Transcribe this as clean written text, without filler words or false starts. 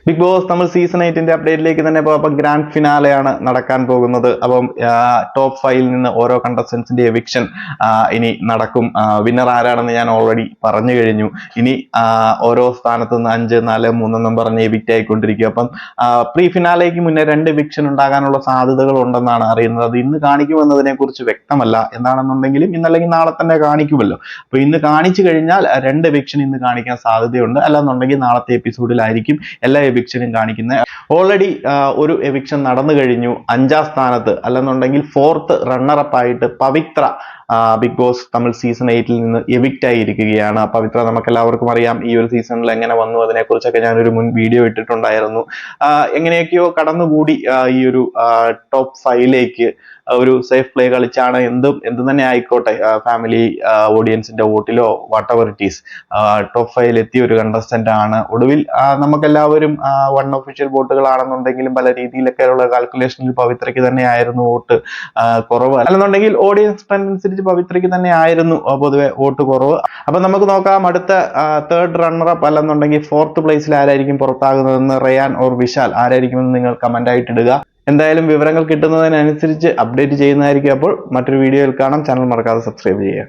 Big boss നമ്മൾ season 8 അപ്ഡേറ്റിലേക്ക് തന്നെ പോകാം. ഗ്രാൻഡ് ഫിനാലെയാണ് നടക്കാൻ പോകുന്നത്. അപ്പം ടോപ്പ് 5 നിന്ന് ഓരോ കണ്ടസ്റ്റൻസിന്റെ എവിക്ഷൻ ഇനി നടക്കും. വിന്നർ ആരാണെന്ന് ഞാൻ ഓൾറെഡി പറഞ്ഞു കഴിഞ്ഞു. ഇനി ഓരോ സ്ഥാനത്ത് നിന്ന് 5, 4, 3 എന്നും പറഞ്ഞ് എവിക്റ്റ് ആയിക്കൊണ്ടിരിക്കും. അപ്പം പ്രീ ഫിനാലേക്ക് മുന്നേ 2 എവിക്ഷൻ ഉണ്ടാകാനുള്ള സാധ്യതകൾ ഉണ്ടെന്നാണ് അറിയുന്നത്. അത് ഇന്ന് കാണിക്കുമെന്നതിനെ കുറിച്ച് വ്യക്തമല്ല. എന്താണെന്നുണ്ടെങ്കിലും ഇന്നല്ലെങ്കിൽ നാളെ തന്നെ കാണിക്കുമല്ലോ. അപ്പൊ ഇന്ന് കാണിച്ചു കഴിഞ്ഞാൽ 2 എവിക്ഷൻ ഇന്ന് കാണിക്കാൻ സാധ്യതയുണ്ട്. അല്ലാന്നുണ്ടെങ്കിൽ നാളത്തെ എപ്പിസോഡിലായിരിക്കും എല്ലാ എവിക്ഷനും കാണിക്കുന്നത്. ഓൾറെഡി ഒരു എവിക്ഷൻ നടന്നു കഴിഞ്ഞു. 5ാം സ്ഥാനത്ത് അല്ലെന്നുണ്ടെങ്കിൽ 4th റണ്ണറപ്പ് ആയിട്ട് പവിത്ര ബിഗ് ബോസ് തമിഴ് സീസൺ 8 നിന്ന് എവിക്റ്റ് ആയിരിക്കുകയാണ്. പവിത്ര നമുക്ക് എല്ലാവർക്കും അറിയാം ഈ ഒരു സീസണിൽ എങ്ങനെ വന്നു അതിനെ കുറിച്ചൊക്കെ ഞാനൊരു മുൻ വീഡിയോ ഇട്ടിട്ടുണ്ടായിരുന്നു. എങ്ങനെയൊക്കെയോ കടന്നുകൂടി ഈ ഒരു ടോപ്പ് 5ലേക്ക് ഒരു സേഫ് പ്ലേ കളിച്ചാണ്. എന്ത് തന്നെ ആയിക്കോട്ടെ, ഫാമിലി ഓഡിയൻസിന്റെ വോട്ടിലോ whatever it is top 5 എത്തിയ ഒരു കണ്ടസ്റ്റന്റ് ആണ്. ഒടുവിൽ നമുക്കെല്ലാവരും 1 ഒഫീഷ്യൽ വോട്ടുകളാണെന്നുണ്ടെങ്കിലും പല രീതിയിലൊക്കെയുള്ള കാൽക്കുലേഷനിൽ പവിത്രയ്ക്ക് തന്നെയായിരുന്നു വോട്ട് കുറവ്. അല്ലെന്നുണ്ടെങ്കിൽ ഓഡിയൻസ് അനുസരിച്ച് പവിത്രയ്ക്ക് തന്നെ ആയിരുന്നു പൊതുവെ വോട്ട് കുറവ്. അപ്പൊ നമുക്ക് നോക്കാം അടുത്ത 3rd റണ്ണറപ്പ് അല്ലെന്നുണ്ടെങ്കിൽ 4th പ്ലേസിൽ ആരായിരിക്കും പുറത്താകുന്നതെന്ന്. റയാൻ ഓർ വിശാൽ ആരായിരിക്കുമെന്ന് നിങ്ങൾ കമന്റ് ആയിട്ട് ഇടുക. എന്തായാലും വിവരങ്ങൾ കിട്ടുന്നതിനനുസരിച്ച് അപ്ഡേറ്റ് ചെയ്യുന്നതായിരിക്കും. അപ്പോൾ മറ്റൊരു വീഡിയോയിൽ കാണാം. ചാനൽ മറക്കാതെ സബ്സ്ക്രൈബ് ചെയ്യുക.